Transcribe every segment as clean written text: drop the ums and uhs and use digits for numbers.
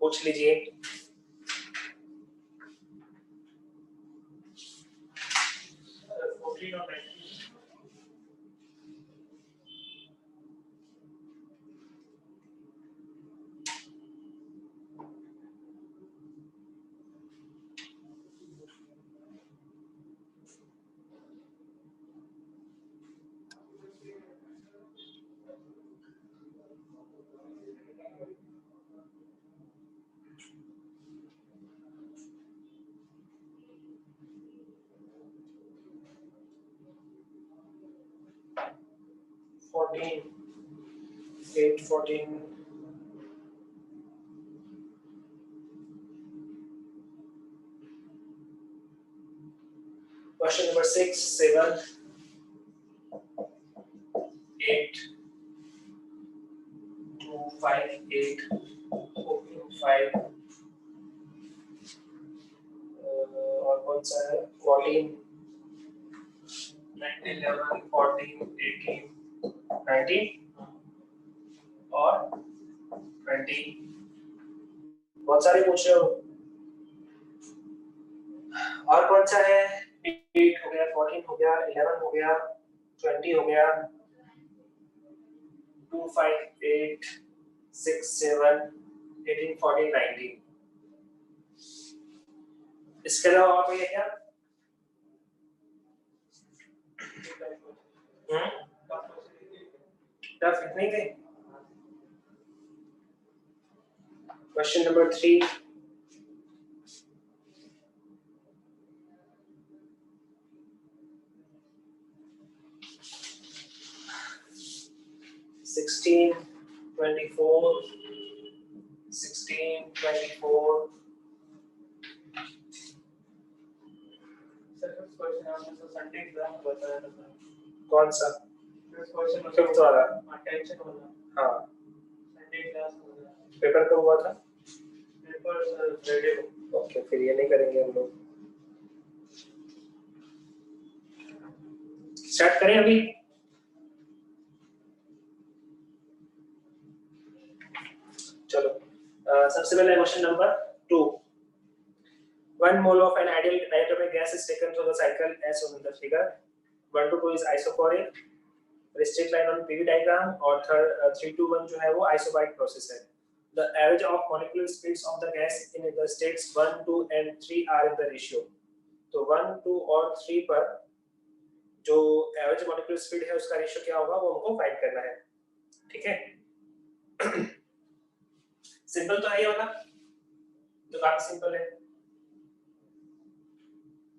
पूछ लीजिए। Question number 6, 7, 8, 2, 5, 8, 5 और कौन सा है 14, 11, 14, 18, 19 और 20। बहुत सारे पूछ रहे हो। और कौन सा है 8 हो गया, 14 हो गया, 11 हो गया, 20 हो गया, 2, 5, 8, 6, 7, 18, 14, 19। इसके अलावा और कोई है क्या? टफ इतने थे। क्वेश्चन नंबर 3, (16, 24, 16, 24) संडे एग्जाम बताया था। कौन सा? क्वेश्चन फिफ्थ वाला? अटेंशन वाला। हाँ। संडे क्लास होगा। पेपर कब हुआ था? पेपर फ्राइडे को। ओके, फिर ये नहीं करेंगे हम लोग। स्टार्ट करें अभी? चलो सबसे पहले question number 2। 1 mole of an ideal diatomic gas is taken through the cycle as shown in the figure. 1 to 2 is isochoric, straight line on PV diagram, और 3 to 1 जो है वो isobaric process है. The average of molecular speeds of the gas in the states 1, 2 and 3 are in the ratio. तो 1, 2 और 3 पर जो average molecular speed है उसका रेशियो क्या होगा वो हमको फाइंड करना है। ठीक है, सिंपल तो है ये वाला, तो काफी सिंपल है।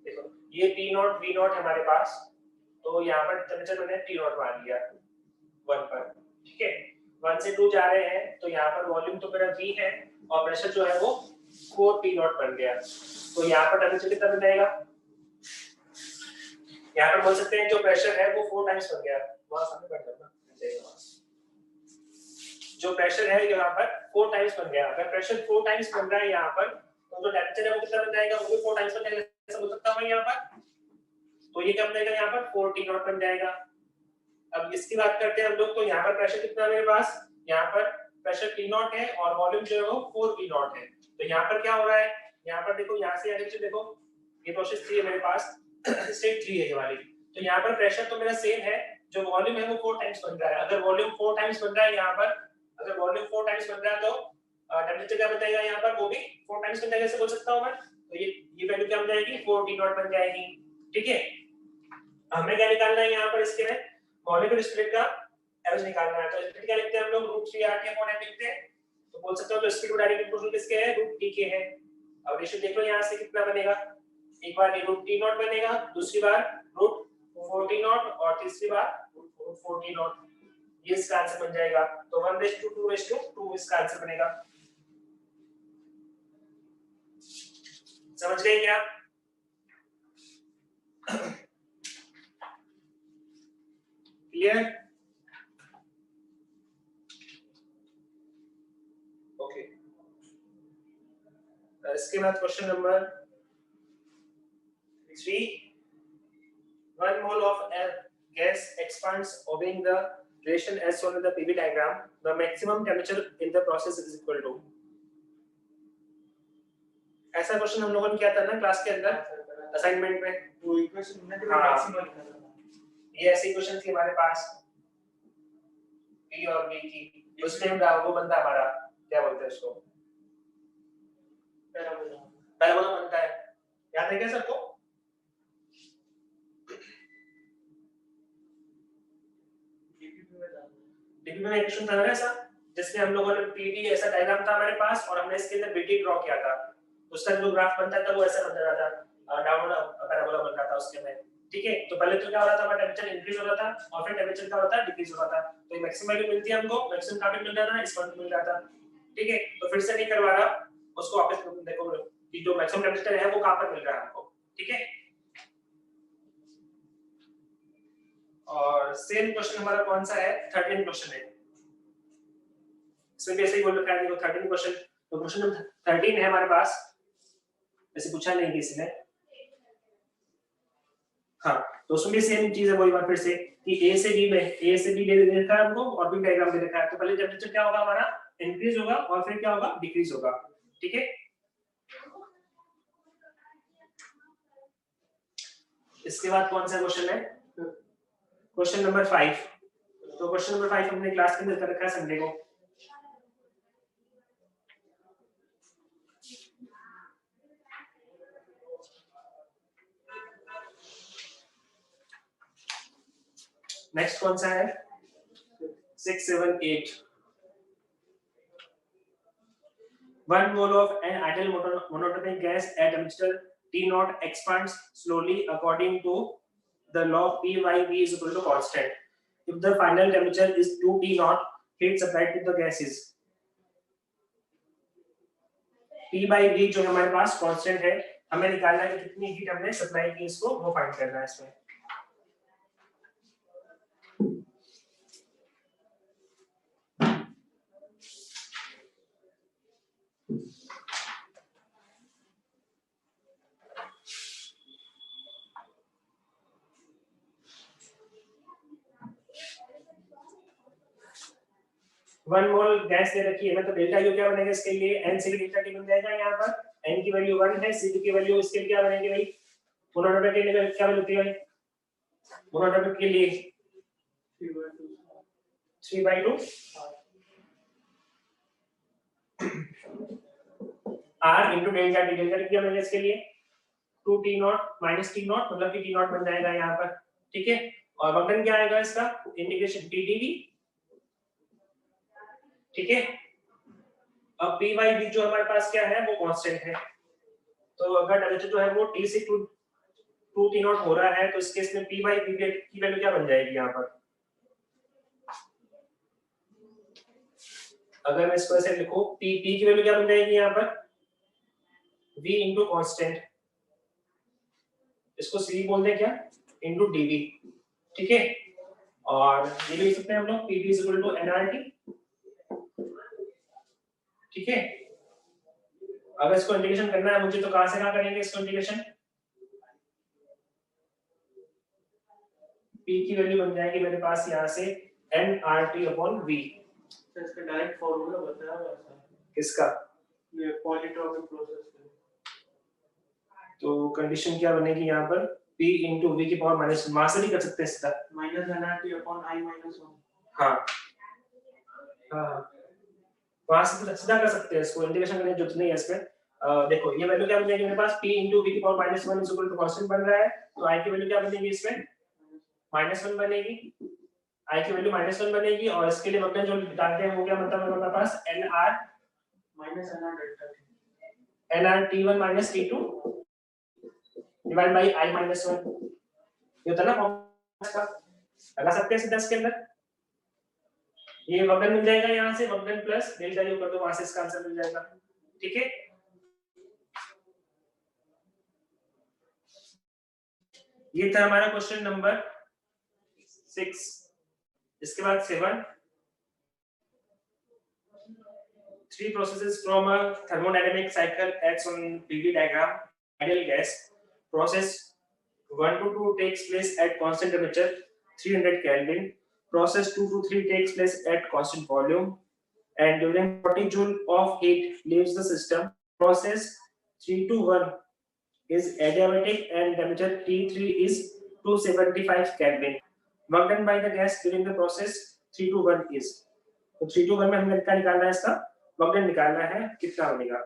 देखो ये T नॉट V नॉट हमारे पास, तो यहाँ पर टेम्परेचर मैंने T नॉट मान लिया 1 पर। ठीक है, 1 से 2 जा रहे हैं तो यहाँ पर वॉल्यूम तो मेरा V है और प्रेशर जो है वो 4 T नॉट बन गया। तो यहाँ पर टेम्परेचर कितना बन जाएगा? यहाँ पर बोल सकते हैं जो प्रेशर है वो 4 टाइम्स बन गया। वहां सामने कर देना, जो प्रेशर है यहाँ पर 4 टाइम्स बन गया। अगर प्रेशर 4 टाइम्स बन रहा है यहाँ पर, तो जो टेम्परेचर है वो कितना बन जाएगा? वो भी 4 टाइम्स बन जाएगा। ऐसा बोल सकता हूं मैं यहाँ पर। तो ये क्या बन जाएगा? यहाँ पर 4 T नॉट बन जाएगा। अब इसकी बात करते हैं हम लोग, तो यहाँ पर प्रेशर कितना है मेरे पास? यहाँ पर प्रेशर T नॉट है और वॉल्यूम जो है वो 4 V नॉट है। तो यहाँ पर क्या हो रहा है? यहाँ पर देखो, यहाँ से आगे देखो, ये प्रोसेस 3 है मेरे पास, स्टेट 3 है ये वाली। तो यहाँ पर प्रेशर तो मेरा सेम है, जो वॉल्यूम है वो 4 टाइम्स बन रहा है। अगर वॉल्यूम 4 टाइम्स बन रहा है यहाँ पर, अगर वॉल्यूम 4 टाइम्स बन रहा है तो टेम्परेचर क्या बन जाएगा यहाँ पर? वो भी 4 टाइम्स बन जाएगा, ऐसे बोल सकता हूं मैं। तो ये वैल्यू क्या बन जाएगी? 4 T नॉट बन जाएगी। ठीक है, हमें क्या निकालना है यहाँ पर? इसके में मॉलिक्यूलर स्पीड का एवरेज निकालना है। तो स्पीड क्या लिखते हैं हम लोग? √3RT/m लिखते हैं। तो बोल सकते हो तो स्पीड डायरेक्ट प्रोपोर्शनल किसके है? √T के है। अब रेशियो देख लो यहाँ से कितना बनेगा। एक बार ये √T नॉट बनेगा, दूसरी बार √4T नॉट और तीसरी बार √4T नॉट। ये इसका आंसर बन जाएगा। तो 1:2:2 इसका आंसर बनेगा। समझ गए क्या? क्लियर? ओके, इसके बाद question number 3। 1 mole of a gas expands obeying the relation as shown in the PV diagram. The maximum temperature in the process is equal to ऐसा क्वेश्चन हम लोगों ने किया था ना क्लास के अंदर असाइनमेंट में, वो इक्वेशन में हाँ। मैक्सिमम लिखा था। ये ऐसी क्वेश्चन थी हमारे पास P और V की, उसमें वो बनता हमारा क्या बोलते हैं उसको, पैराबोला बनता है, याद है क्या सबको? डीपी में एक क्वेश्चन था ना ऐसा, जिसमें हम लोगों ने पीडी ऐसा डायग्राम था हमारे पास और हमने इसके अंदर बीटी ड्रॉ किया था, उसका जो ग्राफ बनता था वो ऐसा बन रहा था, डाउन पैराबोला बन रहा था उसके में। ठीक है, तो पहले तो क्या हो रहा था, हमारा टेंपरेचर इंक्रीज हो रहा था और फिर टेंपरेचर क्या होता है, डिक्रीज हो रहा था। तो ये मैक्सिमम वैल्यू मिलती है हमको, मैक्सिमम कहां पे मिल रहा था, इस पॉइंट पे मिल रहा था। ठीक है, तो फिर से नहीं करवा रहा उसको, वापस देखो कि जो मैक्सिमम टेंपरेचर है वो कहां पर मिल रहा है हमको। ठीक है, और सेम क्वेश्चन हमारा कौन सा है, 13 क्वेश्चन है, इसमें भी ऐसे ही बोल रखा है, देखो 13 क्वेश्चन, तो क्वेश्चन नंबर 13 है हमारे पास, ऐसे पूछा नहीं किसी ने। हाँ, तो उसमें भी सेम चीज है, वही बात फिर से कि ए से बी में, ए से बी दे रखा है हमको और बी डायग्राम दे रखा है, तो पहले टेंपरेचर क्या होगा हमारा, इंक्रीज होगा और फिर क्या होगा, डिक्रीज होगा। ठीक है, इसके बाद कौन सा क्वेश्चन है, क्वेश्चन नंबर 5। तो क्वेश्चन नंबर 5 हमने क्लास के अंदर कर रखा है संडे को। नेक्स्ट कौन सा है, 6, 7, 8। 1 mole of an ideal monatomic gas at temperature T0 expands slowly according to the law P by V is equal to constant. If the final temperature is 2 T0, heat supplied to the gas is P by V, जो हमारे पास constant है, हमें निकालना है कि कितनी heat हमने supply की इसको, वो फाइंड करना है इसमें। वन मोल गैस दे रखी है ना, तो डेल्टा यू क्या बनेगा इसके लिए, n से डेल्टा टी बन जाएगा। यहाँ पर n की वैल्यू 1 है, c की वैल्यू इसके लिए क्या बनेगी भाई, मोनोटोमिक के लिए क्या वैल्यू होती है भाई, मोनोटोमिक के लिए 3/2 r into delta T, delta T क्या बनेगा इसके लिए 2t0 minus t0, मतलब कि t0 बन जाएगा यहाँ पर। ठीक है, और वक्र क्या आएगा इसका, इंटीग्रेशन tdv। ठीक है, अब p by v जो हमारे पास क्या है, वो कांस्टेंट है, तो अगर टेंपरेचर जो है वो t से 2 t0 हो रहा है, तो इस केस में p by v की वैल्यू क्या बन जाएगी यहाँ पर, अगर मैं इसको ऐसे लिखूं, p की वैल्यू क्या बन जाएगी यहाँ पर, v into कांस्टेंट, इसको c बोल दें क्या, into dv। ठीक है, और ये भी लिख सकते हैं हम लोग pv is equal to nRT। ठीक है, अगर इसको इंटीग्रेशन करना है मुझे, तो कहां से कहां करेंगे इसको इंटीग्रेशन, p की वैल्यू बन जाएगी मेरे पास यहाँ से nRT/v। तो इसका डायरेक्ट फार्मूला बताया हुआ है किसका, ये पॉलीट्रॉपिक प्रोसेस का। तो कंडीशन क्या बनेगी यहाँ पर, p into v की पावर माइनस, वहां से भी कर सकते हैं सीधा, माइनस nRT/I-1। हाँ हाँ, वहां से सीधा कर सकते हैं इसको, इंटीग्रेशन करने की जरूरत नहीं है इसमें। देखो ये वैल्यू क्या बनेगी मेरे पास, p into v की power -1 is equal to constant बन रहा है, तो i की वैल्यू क्या बनेगी इसमें, -1 बनेगी, i की वैल्यू -1 बनेगी, और इसके लिए मतलब जो डालते हैं वो क्या मतलब है हमारे पास nr minus nr delta nr t1 minus t2 divide by i -1, ये होता है ना फॉर्मूला का, लगा सकते हैं सीधा इसके अंदर, ये वक्र मिल जाएगा यहाँ से, वक्र प्लस डेल्टा यू कर दो, वहां से इसका आंसर मिल जाएगा। ठीक है, ये था हमारा क्वेश्चन नंबर 6। इसके बाद 7, 3 processes from a thermodynamic cycle acts on PV diagram. Ideal gas process 1 to 2 takes place at constant temperature 300 Kelvin. Process 2 to 3 takes place at constant volume, and during 40 joule of heat leaves the system. Process 3 to 1 is adiabatic and temperature T3 is 275 Kelvin. Work done by the gas during the process 3 to 1 is. तो 3 to 1 में हमें क्या निकालना है, इसका work done निकालना है, कितना बनेगा?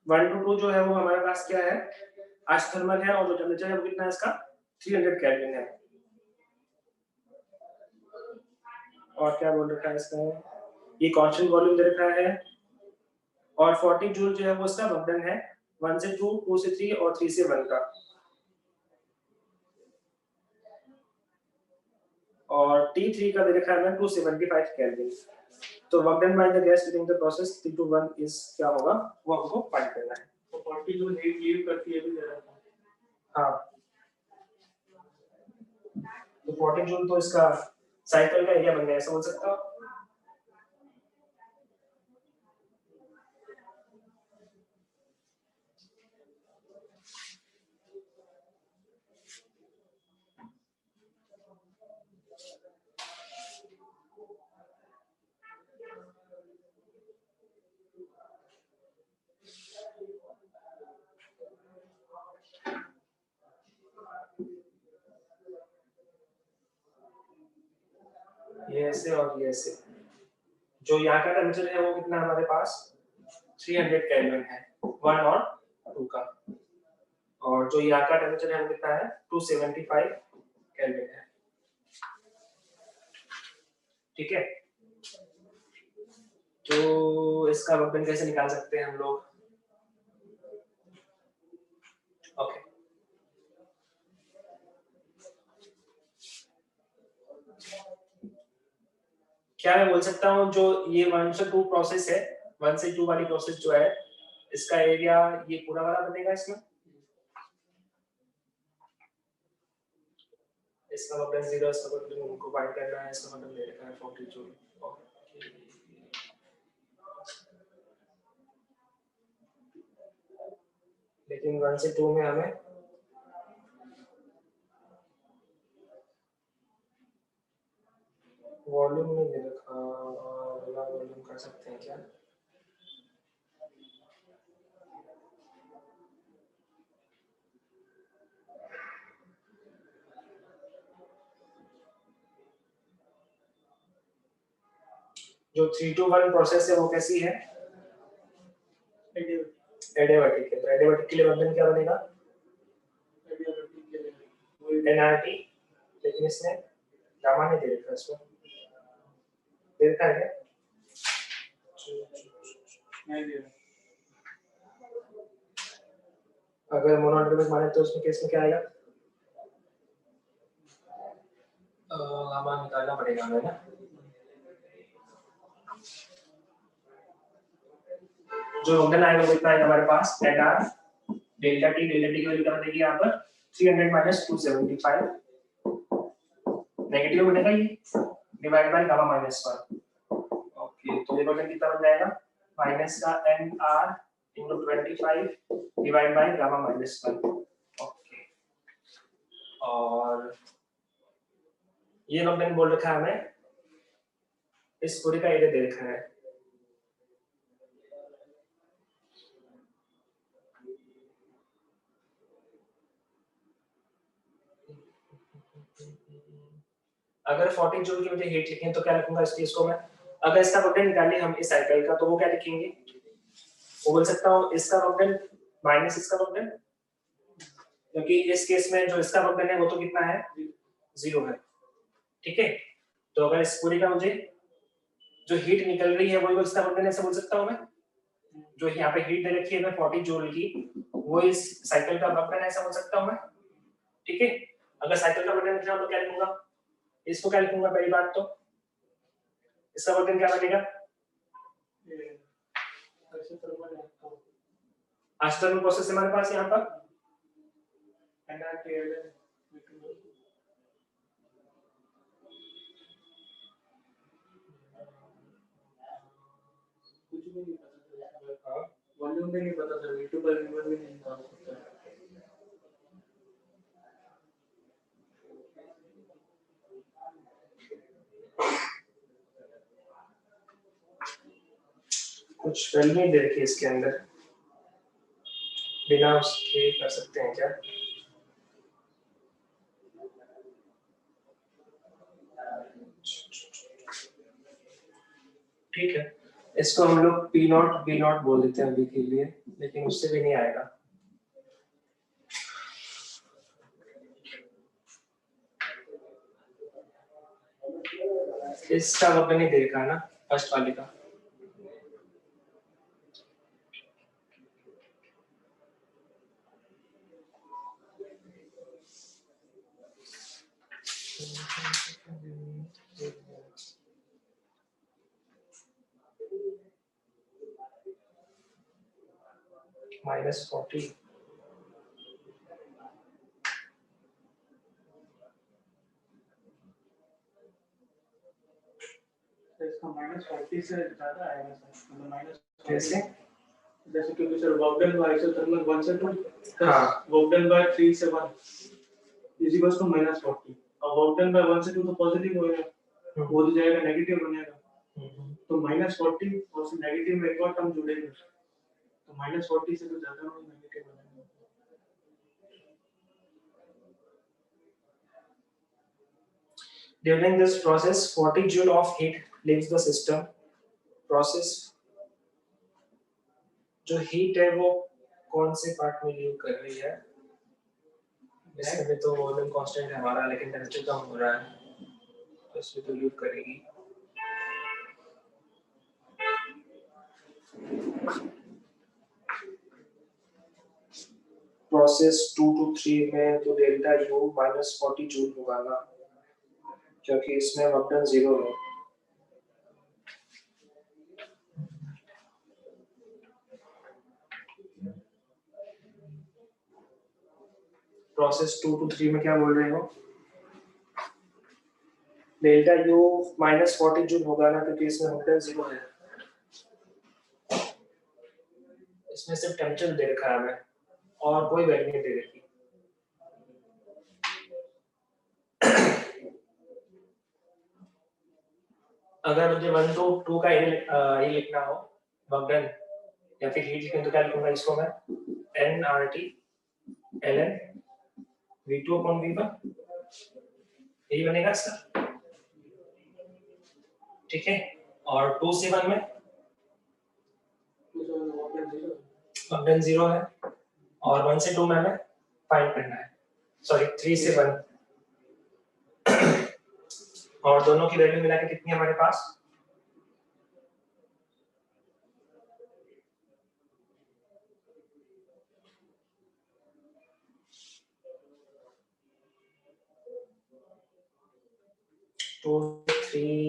वन टू टू जो है वो हमारे पास क्या है, आइसोथर्मल है, और जो टेम्परेचर है वो कितना है इसका 300 केल्विन है। और क्या बोल रखा है इसका, ये कांस्टेंट वॉल्यूम दे रखा है, और 40 जूल जो है वो इसका वर्क डन है 1 से 2, 2 से 3 और 3 से 1 का। और T3 का दे रखा है 275 केल्विन। तो work done by the gas during the process 3 to 1 is क्या होगा, वो हमको फाइंड करना है। तो 40 जूल हीट लीव करती है भी दे रहा था। हाँ, तो 40 जूल तो इसका साइकिल का एरिया बन गया, समझ सकते हो। ये ऐसे और ये ऐसे, जो यहाँ का टेम्परेचर है वो कितना हमारे पास 300 केल्विन है 1 और 2 का, और जो यहाँ का टेम्परेचर है वो कितना है 275 केल्विन है। ठीक है, तो इसका वर्क डन कैसे निकाल सकते हैं हम लोग? ओके, क्या मैं बोल सकता हूँ जो ये 1 से 2 प्रोसेस है, 1 से 2 वाली प्रोसेस जो है, इसका एरिया ये पूरा वाला बनेगा इसमें, इसका मतलब 0, इसका मतलब उनको फाइंड करना है, इसका मतलब ले रखा है 40 जूल। लेकिन 1 से 2 में हमें वॉल्यूम नहीं दे रखा, वाला वॉल्यूम कर सकते हैं क्या? जो 3 to 1 प्रोसेस है वो कैसी है, एडियाबैटिक है। तो एडियाबैटिक के लिए वर्क डन क्या बनेगा, एनआरटी, लेकिन इसमें गामा नहीं दे रखा, इसमें दे रखा है क्या? नहीं दे रहा। अगर मोनोएटॉमिक माने तो उसमें केस में क्या आएगा, गामा निकालना पड़ेगा हमें ना। जो वर्क आएगा वो इतना है हमारे पास एनआर डेल्टा टी की वैल्यू क्या बनेगी यहाँ पर 300 माइनस 275, नेगेटिव बनेगा ये, divide by gamma minus 1। Okay, तो ये वर्क कितना बन जाएगा, माइनस का NR into 25 divide by gamma minus 1। Okay, और ये वर्क बोल रखा है हमें, इस पूरे का एरिया दे रखा है। अगर 40 जूल की मुझे हीट लिखनी है तो क्या लिखूंगा इस चीज को मैं, अगर इसका वर्क डन निकालने हम इस साइकिल का, तो वो क्या लिखेंगे, वो बोल सकता हूँ इसका वर्क डन माइनस इसका वर्क डन, क्योंकि इस केस में जो इसका वर्क डन है वो तो कितना है 0 है। ठीक है, तो अगर इस पूरी का मुझे जो हीट निकल रही है वही इसका वर्क डन ऐसे बोल सकता हूँ मैं, जो यहाँ पे हीट दे रखी है मैं 40 जूल की, वो इस साइकिल का वर्क डन ऐसा बोल सकता हूँ मैं। ठीक है, अगर साइकिल का वर्क डन लिखना हो तो क्या लिखूंगा, इसको क्या लिखूंगा, पहली बात तो इसका वर्क डन क्या बनेगा, आइसोथर्मल प्रोसेस हमारे पास यहाँ पर कुछ भी नहीं पता, वॉल्यूम भी नहीं पता सर, V2 पर V1 भी नहीं निकाल सकता। कुछ वैल्यू नहीं दे रखी है इसके अंदर, बिना उसके कर सकते हैं क्या? ठीक है, इसको हम लोग पी नॉट बी नॉट बोल देते हैं अभी के लिए, लेकिन उससे भी नहीं आएगा। इसका वक्त नहीं देखा ना, फर्स्ट वाले का। -40 इसका -40 से ज्यादा आएगा सर, मतलब माइनस कैसे? जैसे क्योंकि sir work done by isothermal 1 से 2 हाँ, वर्क डन बाय 3 से 1 इज इक्वल टू -40। और वर्क डन बाय 1 से 2 तो पॉजिटिव होएगा, वो तो जाएगा नेगेटिव बनेगा, तो -40 और से नेगेटिव में एक और टर्म जुड़ेगा, तो -40 से तो ज्यादा नहीं नेगेटिव बनेगा। During this process 40 joule of heat leaves the system. Process जो हीट है वो कौन से पार्ट में लीव कर रही है? इसमें भी तो वॉल्यूम कांस्टेंट है हमारा, लेकिन टेंपरेचर कम हो रहा है, तो इसमें तो लीव करेगी। प्रोसेस 2 to 3 में तो डेल्टा यू -40 जूल होगा ना, क्योंकि इसमें वर्क डन 0 है। प्रोसेस 2 to 3 में क्या बोल रहे हो? डेल्टा यू -40 जूल होगा ना, क्योंकि इसमें वर्क डन 0 है। इसमें सिर्फ टेंपरेचर दे रखा है हमें और कोई वैल्यू नहीं दे रखी। अगर मुझे 1 to 2 का ये लिखना हो वर्क डन या फिर हीट लिखना, तो क्या लिखूंगा इसको मैं? nRT ln V2 upon V1, यही बनेगा इसका, ठीक है। और 2 से 1 में वर्क डन 0 है, और 1 से 2 में हमें फाइंड करना है, सॉरी 3 से 1, और दोनों की वैल्यू मिला के कितनी है हमारे पास? टू 3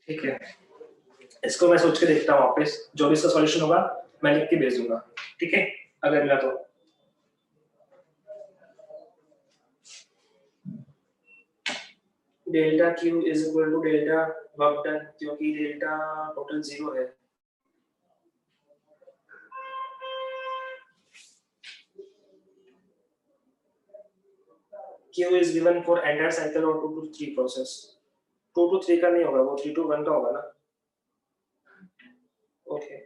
ठीक है, इसको मैं सोच के देखता हूँ वापस, जो भी इसका सॉल्यूशन होगा मैं लिख के भेज दूंगा, ठीक है, अगर मिला तो। Delta Q is equal to delta work done, क्योंकि डेल्टा टोटल 0 है। Q is given for entire cycle or 2 to 3 process. 2 to 3 का नहीं होगा, वो 3 to 1 का होगा ना। ओके,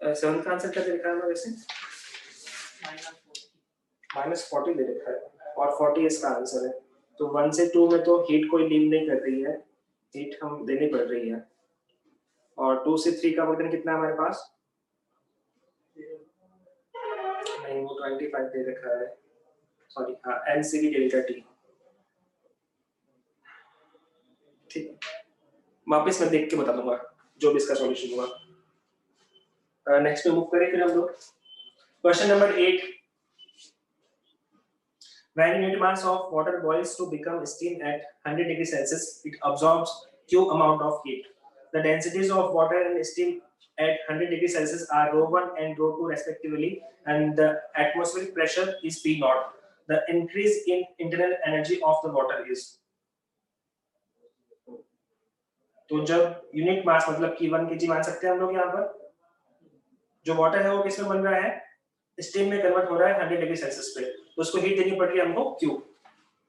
7 का आंसर क्या दे रखा है वैसे? -40 दे रखा है, और 40 इसका आंसर है। तो 1 से 2 में तो हीट कोई लीव नहीं कर रही है, हीट हम देनी पड़ रही है। और 2 से 3 का वर्क कितना है हमारे पास? नहीं, वो 25 दे रखा है, सॉरी, हाँ, NCV डेल्टा T, ठीक। वापस मैं देख के बता दूंगा जो भी इसका सॉल्यूशन होगा। नेक्स्ट पे मूव करें फिर हम लोग। Question number 8, when unit mass of water boils to become steam at 100 degrees Celsius, it absorbs Q amount of heat. The densities of water and steam at 100 degrees Celsius are ρ1 and ρ2 respectively, and the atmospheric pressure is P0. The increase in internal energy of the water is. तो जब unit mass मतलब कि 1 kg मान सकते हैं हम लोग यहाँ पर, जो वाटर है वो किसमें बन रहा है, स्टीम में कन्वर्ट हो रहा है 100 डिग्री सेल्सियस पे, तो उसको हीट देनी पड़ रही है हमको Q।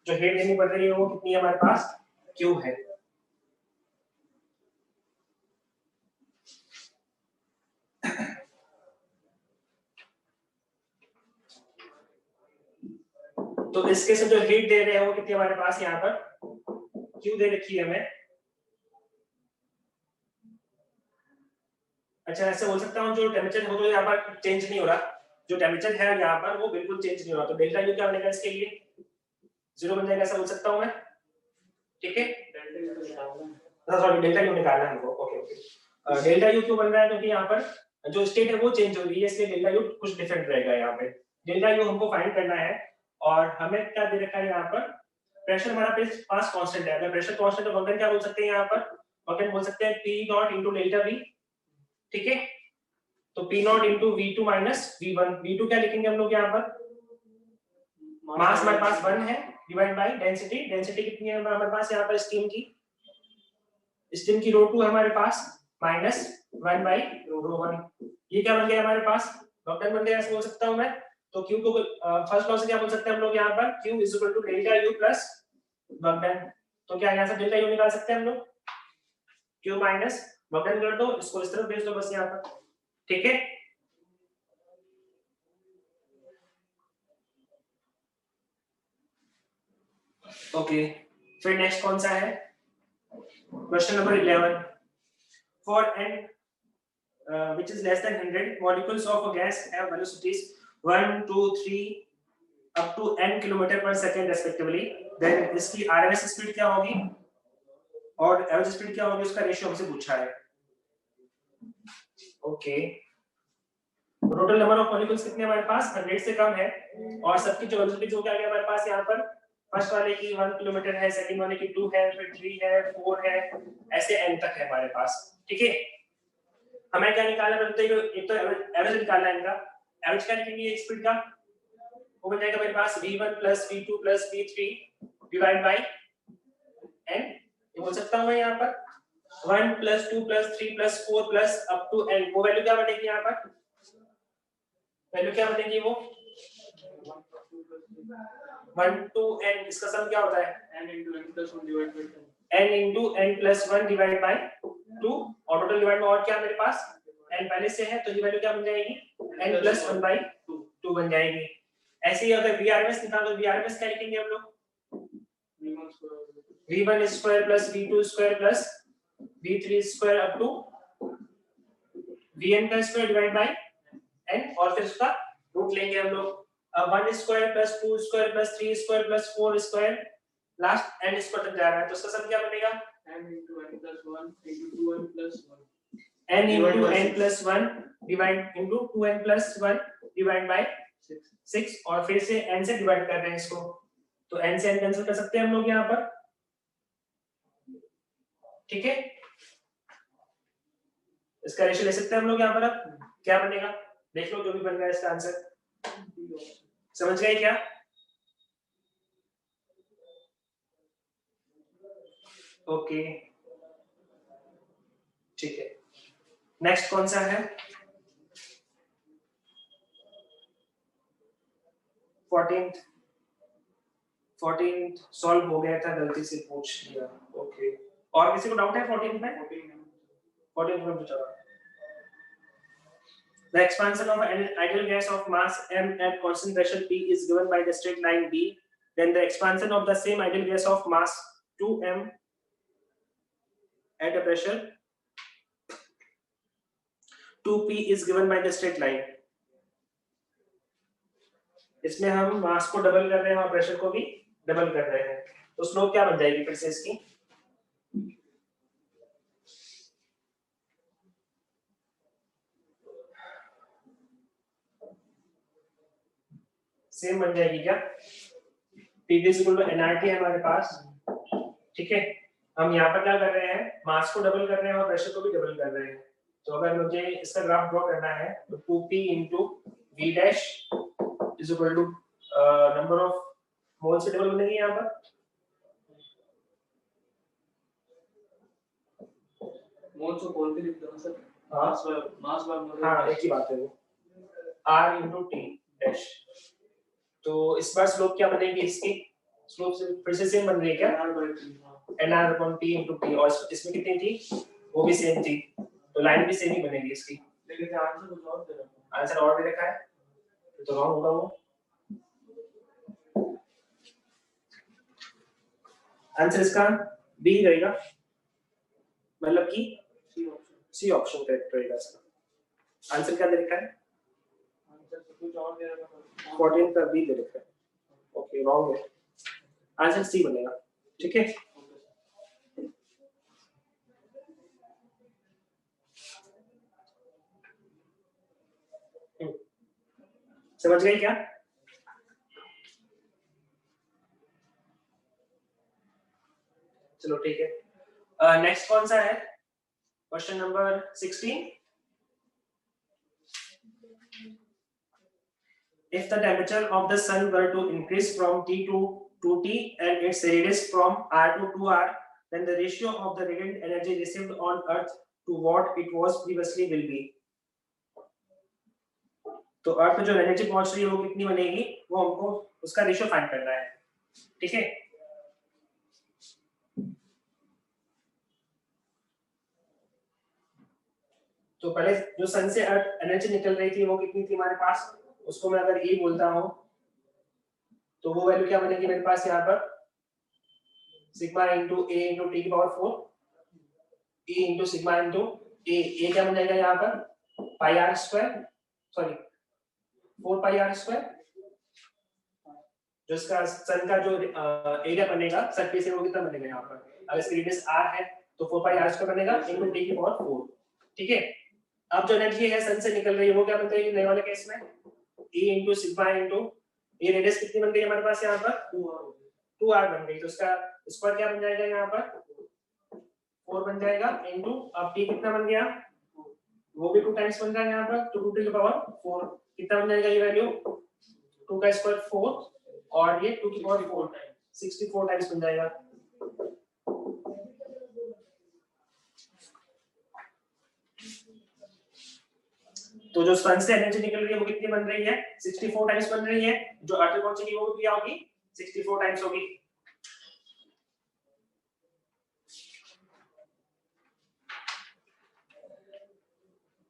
जो हीट देनी पड़ रही है वो कितनी है हमारे पास, Q है। तो इसके से जो हीट दे रहे हैं वो कितनी हमारे पास यहाँ पर Q दे रखी है हमें। अच्छा ऐसे बोल सकता हूँ जो टेम्परेचर है वो तो यहाँ पर चेंज नहीं हो रहा, जो टेम्परेचर है यहाँ पर वो बिल्कुल चेंज नहीं हो रहा, तो डेल्टा यू क्या बनेगा इसके लिए, 0 बन जाएगा, ऐसा बोल सकता हूँ मैं। ठीक है, सॉरी डेल्टा यू निकालना है हमको। ओके ओके, डेल्टा यू क्यों बन रहा है, क्योंकि यहाँ पर जो स्टेट है वो चेंज हो रही है, इसलिए डेल्टा यू कुछ डिफरेंट रहेगा यहाँ पे। डेल्टा यू हमको फाइंड करना है और हमें क्या दे रखा है यहाँ पर, प्रेशर हमारा पास कांस्टेंट है। अगर प्रेशर कांस्टेंट तो वॉल्यूम क्या बोल सकते हैं यहाँ पर, वॉल्यूम बोल सकते हैं P not into delta V। ठीक है, तो P not into V2 minus V1। V2 क्या लिखेंगे हम लोग यहाँ पर, मास हमारे पास 1 है डिवाइड बाय डेंसिटी। डेंसिटी कितनी है हमारे पास यहाँ पर स्टीम की, स्टीम की रो 2 है हमारे पास माइनस 1 बाय रो 1। ये क्या बन गया हमारे पास, डॉक्टर बन गया, ऐसे बोल सकता हूं मैं। तो Q को फर्स्ट लॉ से क्या बोल सकते हैं हम लोग यहाँ पर, Q is equal to delta U plus work done. तो क्या यहाँ से डेल्टा U निकाल सकते हैं हम लोग, Q माइनस वर्क डन कर दो, इसको इस तरफ भेज दो बस यहाँ पर। ठीक है, ओके फिर नेक्स्ट कौन सा है, question number 11। For n which is less than 100 molecules of a gas have velocities 1 2 3 up to n km per second respectively, then इसकी RMS स्पीड क्या होगी और एवरेज स्पीड क्या होगी, उसका रेशियो हमसे पूछा है। Okay, total number of molecules कितने हमारे पास, 100 से कम है, और सबकी जो वेलोसिटी जो क्या है हमारे पास यहाँ पर, फर्स्ट वाले की 1 किलोमीटर है, सेकंड वाले की 2 है, फिर 3 है, 4 है, ऐसे n तक है हमारे पास। ठीक है, हमें क्या निकालना है, एक तो एवरेज निकालना है इनका। एवरेज क्या लिखेंगे स्पीड का, वो बन जाएगा मेरे पास v1 plus v2 plus v3 divide by n। ये बोल सकता हूं मैं यहाँ पर 1 plus 2 plus 3 plus 4 plus up to n। वो वैल्यू क्या बनेगी यहाँ पर, वैल्यू क्या बनेगी वो 1 to n, इसका सम क्या होता है n into n plus 1 divided by 2, n into n plus 1 divided by 2, और टोटल डिवाइड में और क्या मेरे पास n पहले से है, तो ये वैल्यू क्या बन जाएगी n plus 1 by 2 बन जाएगी। ऐसे ही अगर VRMS निकालो तो VRMS क्या लिखेंगे हम लोग, v1 square plus v2 square plus v3 square up to vn का स्क्वायर डिवाइड बाय n, और फिर उसका रूट लेंगे हम लोग। 1 square plus 2 square plus 3 square plus 4 square last n स्क्वायर तक जा रहा है, तो इसका सम क्या बनेगा n into n plus 1 into 2n plus 1, n into n plus 1 divide into 2n plus 1 divide by 6, और फिर से n से डिवाइड कर रहे हैं इसको, तो n से n कैंसिल कर सकते हैं हम लोग यहाँ पर। ठीक है, इसका रेशियो ले सकते हैं हम लोग यहाँ पर। अब क्या बनेगा देख लो, जो भी बन रहा है इसका आंसर, समझ गए क्या। ओके ठीक है, नेक्स्ट कौन सा है, 14th सॉल्व हो गया था, गलती से पूछ लिया। ओके, और किसी को डाउट है 14th में, 14th में पूछा। The expansion of an ideal gas of mass m at constant pressure P is given by the straight line B. Then the expansion of the same ideal gas of mass 2m at a pressure 2p is given by the straight line. इसमें हम मास को double कर रहे हैं और pressure को भी double कर रहे हैं, तो स्लोप क्या बन जाएगी फिर से इसकी, सेम बन जाएगी क्या, P is equal to nRT है हमारे पास। ठीक है, हम यहाँ पर क्या कर रहे हैं, मास को डबल कर रहे हैं और प्रेशर को भी डबल कर रहे हैं। तो अगर मुझे इसका ग्राफ ड्रॉ करना है तो 2p into v dash is equal to number of moles की टेबल बनेगी यहाँ पर। मोल्स को बोल के लिख दो सर। हाँ मास बार हाँ एक ही बात है वो, R into T डैश। तो इस बार स्लोप क्या बनेगी इसकी? स्लोप फिर से सेम बन रही है क्या? NR upon T into T, और इसमें कितनी थी? वो भी सेम थी, तो लाइन भी सेम ही बनेगी इसकी। लेकिन आंसर कुछ और दे रहा है। आंसर और भी रखा है तो रॉन्ग होगा वो। आंसर इसका बी रहेगा, मतलब कि सी ऑप्शन करेक्ट रहेगा इसका। आंसर क्या दे रखा है? आंसर कुछ और दे रहा है। 14 का बी दे रखा है। ओके रॉन्ग है, आंसर सी बनेगा। ठीक है, समझ गए क्या? चलो ठीक है, नेक्स्ट कौन सा है? Question number 16। If the temperature of the sun were to increase from T to 2T and its radius from R to 2R, then the ratio of the radiant energy received on Earth to what it was previously will be. तो अर्थ पे जो energy पहुंच रही है वो कितनी बनेगी, वो हमको उसका रेशियो फाइंड करना है। ठीक है, तो पहले जो सन से अर्थ एनर्जी निकल रही थी वो कितनी थी हमारे पास, उसको मैं अगर E बोलता हूं तो वो वैल्यू क्या बनेगी मेरे पास यहाँ पर, sigma into A into T की power 4, E into sigma into A क्या बन जाएगा यहाँ पर pi r square, sorry 4 pi r square, जो इसका सन का जो एरिया बनेगा सरफेस है वो कितना बनेगा यहाँ पर, अगर इसकी रेडियस r है तो 4 पाई आर स्क्वायर बनेगा इनटू टी की पावर 4। ठीक है, अब जो एनर्जी है सन से निकल रही है वो क्या बन जाएगी नए वाले केस में, E इंटू सिग्मा इंटू ये रेडियस कितनी बन गई हमारे पास यहाँ पर 2r बन गई, तो इसका स्क्वायर क्या बन जाएगा यहाँ पर 4 बन जाएगा इनटू, अब t कितना बन गया, वो भी 2 टाइम्स बन जाएगा यहाँ पर, तो 2 की पावर 4 कितना बन जाएगा ये वैल्यू 2 का स्क्वायर 4 और ये 2 की पावर 4 64 टाइम्स बन जाएगा। तो जो सन से एनर्जी निकल रही है वो कितनी बन रही है 64 टाइम्स बन रही है, जो अर्थ पे पहुंचेगी वो भी क्या होगी 64 टाइम्स होगी।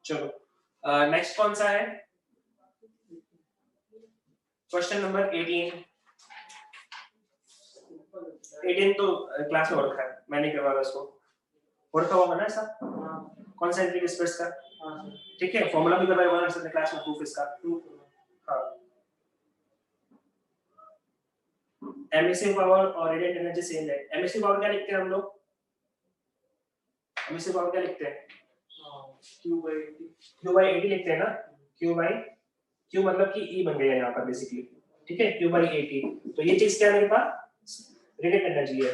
चलो नेक्स्ट कौन सा है, क्वेश्चन नंबर 18। 18 तो क्लास में हो रखा है, मैंने करवाया उसको, हो रखा होगा ना ऐसा, कौन सा इंटीग्रल स्पेस का, ठीक है फॉर्मूला भी करवाया होगा सर ने क्लास में, प्रूफ इसका, हाँ एमिसिव पावर और रेडिएंट एनर्जी सेम है। एमिसिव पावर क्या लिखते हैं हम लोग, एमिसिव पावर क्या लिखते हैं Q/80 लिखते हैं ना, Q मतलब कि E बन गया यहाँ पर बेसिकली, ठीक है Q/80, तो ये चीज क्या मेरे पास रेडिएंट एनर्जी है।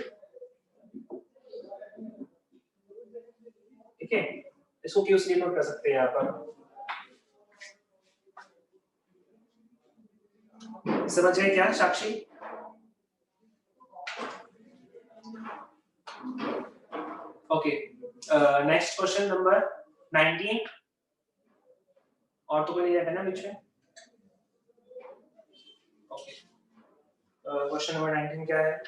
ठीक है, इसको Q से नोट कर सकते हैं यहाँ पर, समझ गए क्या साक्षी? ओके, नेक्स्ट क्वेश्चन नंबर 19, और तो कोई नहीं रहता ना बीच में। ओके, क्वेश्चन नंबर 19 क्या है,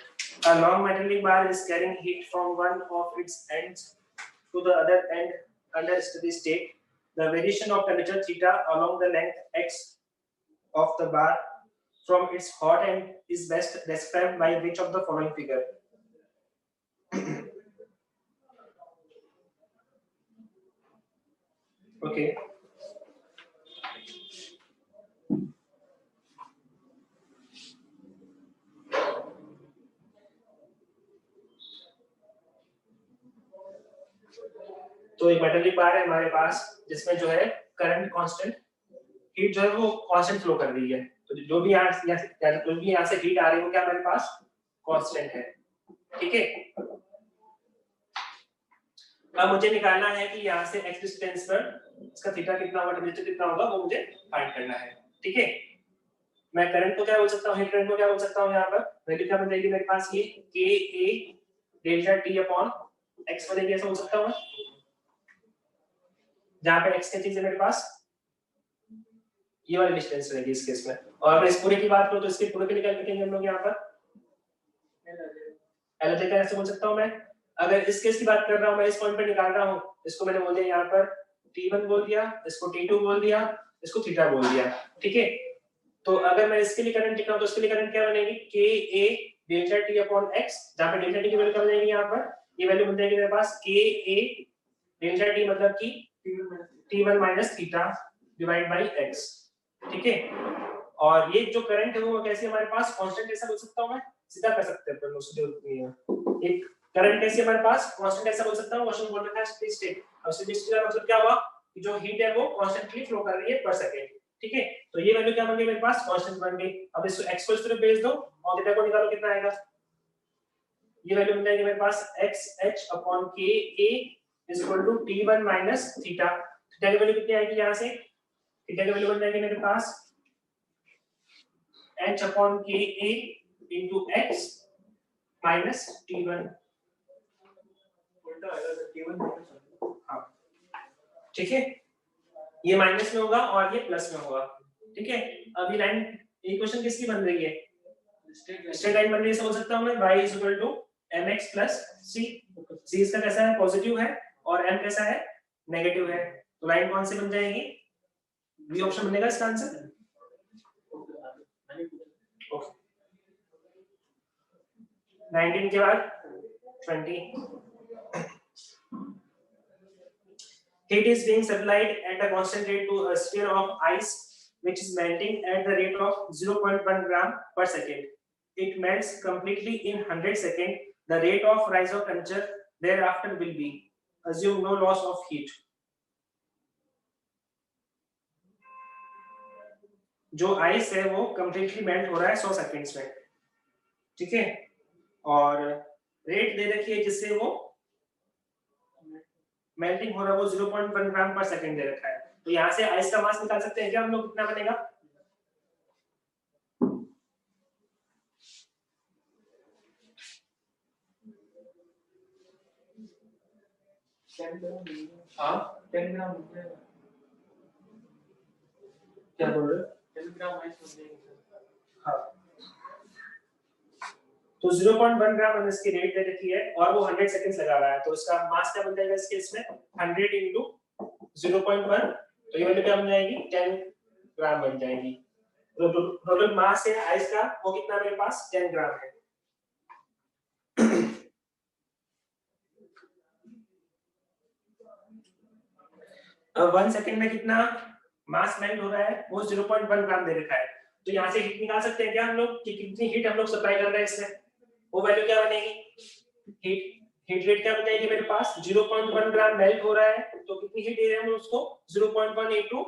a long metallic bar is carrying heat from one of its ends to the other end under steady state. The variation of temperature theta along the length x of the bar from its hot end is best described by which of the following figure? Okay. तो एक metallic बार है हमारे पास जिसमें जो है current constant, heat जो है वो कांस्टेंट फ्लो कर रही है, तो जो भी यहाँ से हीट आ रही है वो क्या हमारे पास कांस्टेंट है। ठीक है, अब मुझे निकालना है कि यहाँ से x डिस्टेंस पर इसका थीटा कितना होगा, टेंपरेचर कितना होगा, वो मुझे फाइंड करना है। ठीक है, मैं करंट को क्या बोल सकता हूँ, हीट करंट को क्या बोल सकता हूँ, यहाँ पर वैल्यू क्या बन जाएगी मेरे पास, ये के ए डेल्टा टी अपॉन एक्स बनेगी, ऐसा बोल सकता हूँ, जहाँ पे एक्स क्या चीज है मेरे पास, ये वाली डिस्टेंस रहेगी इस केस में। और अगर इस पूरे की बात करूँ तो इसके पूरे के लिए क्या लिखेंगे हम लोग यहाँ पर, एल ऐसे बोल सकता हूँ मैं। अगर इस केस की बात कर रहा हूँ, मैं इस पॉइंट पे निकाल रहा हूँ, इसको मैंने बोल दिया यहाँ पर T1 बोल दिया, इसको T2 बोल दिया, इसको थीटा बोल दिया, ठीक है। तो अगर मैं इसके लिए करंट लिख रहा हूँ तो इसके लिए करंट क्या बनेगी, के ए डेल्टा टी अपॉन एक्स, जहाँ पे डेल्टा टी की वैल्यू क्या बनेगी यहाँ पर, ये वैल्यू बन जाएगी मेरे पास के ए डेल्टा टी मतलब कि T1 minus theta divide by x, ठीक है। और ये जो करंट है वो कैसे हमारे पास कांस्टेंट ऐसा बोल सकता हूँ मैं, सीधा कर सकते हैं, पर मुझे जरूरत नहीं है। एक करंट कैसे हमारे पास कांस्टेंट ऐसा बोल सकता हूँ, क्वेश्चन बोल रखा है स्टेडी स्टेट। अब स्टेडी स्टेट का मतलब क्या हुआ कि जो हीट है वो कांस्टेंटली फ्लो कर रही है पर सेकंड, ठीक है। तो ये वैल्यू क्या बन गई मेरे पास, कांस्टेंट बन गई। अब इसको एक्स को इस तरफ भेज दो और थीटा को निकालो, कितना आएगा, ये वैल्यू बन जाएगी मेरे पास x h upon k a is equal to t1 minus theta. Theta की वैल्यू कितनी आएगी यहाँ से, थीटा की वैल्यू बन जाएगी मेरे पास h upon k a into x minus t1, हाँ ठीक है, ये माइनस में होगा और ये प्लस में होगा, ठीक है। अब ये लाइन, ये क्वेश्चन किसकी बन रही है, स्ट्रेट लाइन बन रही है, समझ सकता हूं मैं, y is equal to mx plus c। c इसका कैसा है, पॉजिटिव है, और m कैसा है, नेगेटिव है। तो लाइन कौन सी बन जाएगी, बी ऑप्शन बनेगा इसका आंसर। ओके 19 के बाद 20, heat is being supplied at a constant rate to a sphere of ice which is melting at the rate of 0.1 gram per second. It melts completely in 100 seconds. The rate of rise of temperature thereafter will be, assume no loss of heat. जो ice है वो completely melt हो रहा है 100 seconds में, ठीक है। और रेट दे रखी है जिससे वो मेल्टिंग हो रहा है, वो 0.1 ग्राम पर सेकंड दे रखा है। तो यहाँ से आइस का मास निकाल सकते हैं क्या हम लोग, कितना बनेगा, हाँ 10 ग्राम, क्या बोल रहे हो, 10 ग्राम आइस हो जाएगी, हाँ। तो 0.1 ग्राम इसकी रेट दे रखी है और वो 100 सेकंड्स लगा रहा है, तो इसका मास क्या बन जाएगा इस केस में, 100 into 0.1, तो ये वैल्यू क्या बन जाएगी, 10 ग्राम बन जाएगी। तो टोटल मास है आइस का वो कितना मेरे पास 10 ग्राम है। अब 1 सेकंड में कितना मास मेल्ट हो रहा है, वो 0.1 ग्राम दे रखा है। तो यहाँ से हीट निकाल सकते हैं क्या हम लोग कि कितनी हीट हम लोग सप्लाई कर रहे हैं इसमें, वो वैल्यू क्या बनेगी, हीट रेट क्या बनेगी मेरे पास, 0.1 ग्राम मेल्ट हो रहा है, तो कितनी हीट दे रहे हैं हम उसको, 0.1 into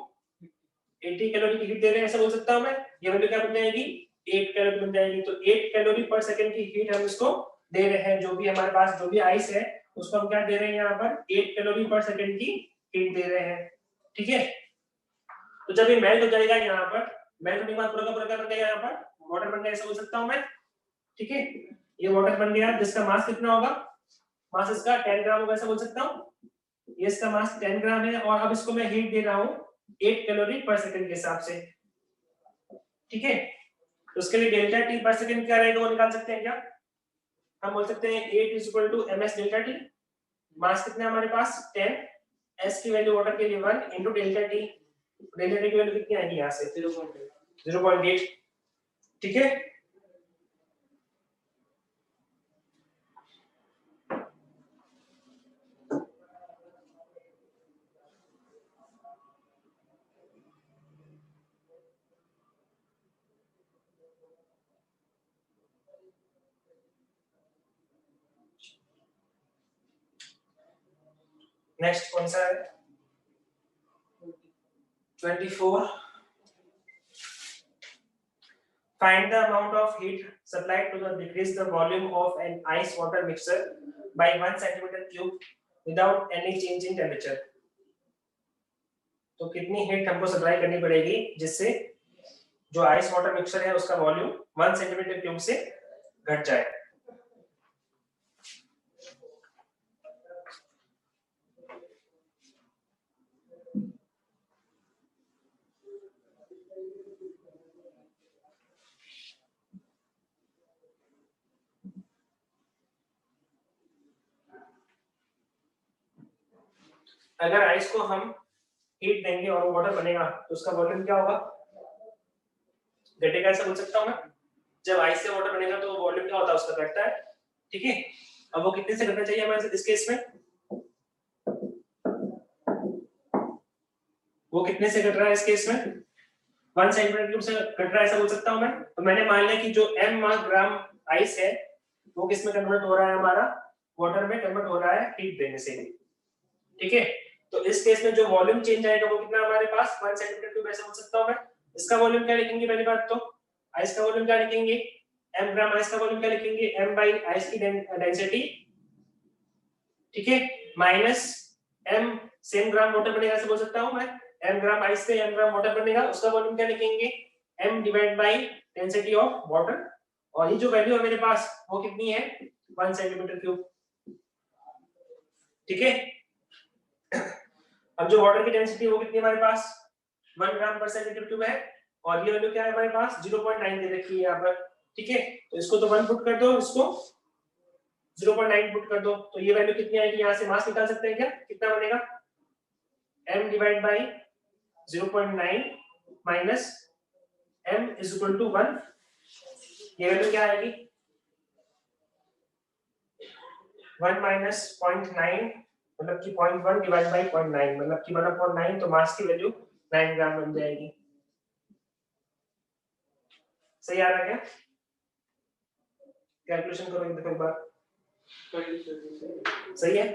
80 कैलोरी की हीट दे रहे हैं, ऐसा बोल सकता हूं मैं। ये वैल्यू क्या बन जाएगी, 8 कैलोरी बन जाएगी। तो 8 कैलोरी पर सेकंड की हीट हम इसको दे रहे हैं, जो भी हमारे पास जो भी आइस है उसको हम क्या दे रहे हैं यहाँ पर, 8 कैलोरी पर सेकंड की हीट दे रहे हैं, ठीक है। तो जब ये मेल्ट हो जाएगा यहाँ पर, मेल्ट होने के बाद पूरा का पूरा क्या बन जाएगा, यहाँ पर वाटर बन गया, ऐसा बोल सकता हूँ मैं, ठीक है। ये वाटर बन गया जिसका मास कितना होगा, मास इसका 10 ग्राम होगा, ऐसा बोल सकता हूँ। ये इसका मास 10 ग्राम है और अब इसको मैं हीट दे रहा हूँ 8 कैलोरी पर सेकंड के हिसाब से, ठीक है। तो उसके लिए डेल्टा टी पर सेकंड क्या रहेगा वो निकाल सकते हैं क्या, हम बोल सकते हैं 8 is equal to ms delta T. Mass कितना है हमारे पास 10, s की वैल्यू वाटर के लिए 1 into delta T, delta T की वैल्यू कितनी आएगी यहाँ से 0.8, ठीक है। नेक्स्ट कौन सा है 24, find the amount of heat supplied to the decrease the volume of an ice water mixture by 1 centimeter cube without any change in temperature। तो कितनी हीट हमको सप्लाई करनी पड़ेगी जिससे जो आइस वाटर मिक्सचर है उसका वॉल्यूम 1 सेंटीमीटर क्यूब से घट जाए। अगर आइस को हम हीट देंगे और वो वाटर बनेगा तो उसका वॉल्यूम क्या होगा, घटेगा, ऐसा बोल सकता हूं मैं। जब आइस से वाटर बनेगा तो वॉल्यूम क्या होता है उसका, घटता है, ठीक है। अब वो कितने से घटना चाहिए हमारे इस केस में, वो कितने से घट रहा है इस केस में, 1 सेंटीमीटर क्यूब से घट रहा है, ऐसा बोल सकता हूं मैं। तो मैंने मान लिया कि जो m ग्राम आइस है वो किस में कन्वर्ट हो रहा है, हमारा वाटर में कन्वर्ट हो रहा है हीट देने से, ठीक है। तो इस केस में जो वॉल्यूम चेंज आएगा वो कितना हमारे पास 1 सेंटीमीटर क्यूब, ऐसा बोल सकता हूं मैं। इसका वॉल्यूम क्या लिखेंगे, पहली बात तो आइस का वॉल्यूम क्या लिखेंगे, m ग्राम आइस का वॉल्यूम क्या लिखेंगे, m बाई आइस की डेंसिटी, ठीक है, minus m same gram water बनेगा, ऐसे बोल सकता हूं मैं। m ग्राम आइस से m ग्राम वाटर बनेगा, उसका वॉल्यूम क्या लिखेंगे, m divide by density of water, और ये जो वैल्यू है मेरे पास वो कितनी है, 1 सेंटीमीटर क्यूब, ठीक है। अब जो वाटर की डेंसिटी वो कितनी है हमारे पास, 1 ग्राम पर सेंटीमीटर क्यूब है, और ये वैल्यू क्या है हमारे पास, 0.9 दे रखी है यहाँ पर, ठीक है। तो इसको तो 1 पुट कर दो, इसको 0.9 पुट कर दो, तो ये वैल्यू कितनी आएगी, यहाँ से मास निकाल सकते हैं क्या, कितना बनेगा, m divide by 0.9 minus m is equal to 1, ये वैल्यू क्या आएगी, 1 माइनस 0.9 मतलब कि 0.1 डिवाइड बाई 0.9 मतलब कि 1/9, तो मास की वैल्यू 9 ग्राम बन जाएगी। सही आ रहा है क्या, कैलकुलेशन करो एक बार, सही है।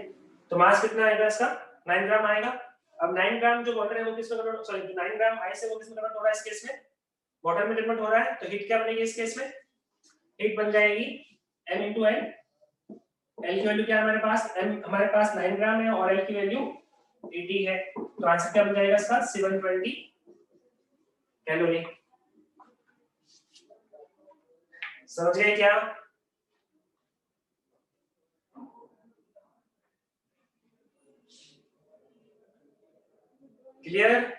तो मास कितना आएगा इसका, 9 ग्राम आएगा। अब 9 ग्राम जो वाटर है वो किसमें कन्वर्ट, सॉरी जो 9 ग्राम आइस है वो किसमें कन्वर्ट हो रहा है, इस केस में वाटर में कन्वर्ट हो रहा है, तो हीट क्या बनेगी इस केस में, हीट बन जाएगी m into n, l की वैल्यू क्या है हमारे पास, m हमारे पास 9 ग्राम है और l की वैल्यू 80 है, तो आंसर क्या बन जाएगा इसका, 720 कैलोरी। समझ गए क्या, क्लियर।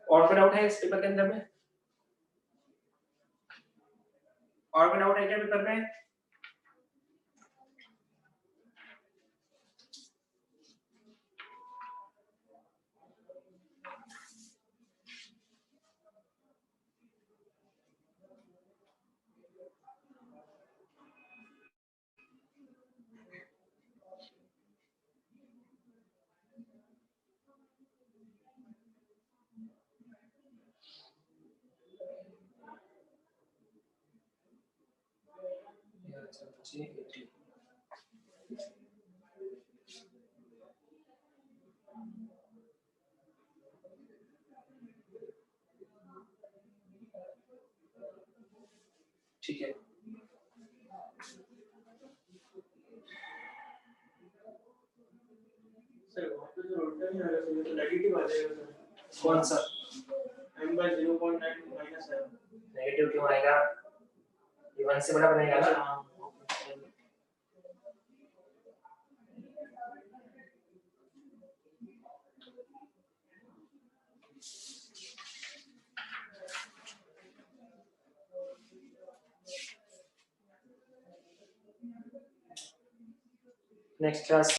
और कोई डाउट है इस पेपर के अंदर में, और कोई डाउट है क्या पेपर में, ठीक है। सर वहाँ पे जो उल्टा नहीं आ रहा सर, तो नेगेटिव आ जाएगा सर। कौन सा, m by 0.9 माइनस है, नेगेटिव क्यों आएगा, ये 1 से बड़ा बनेगा ना। हाँ नेक्स्ट क्लास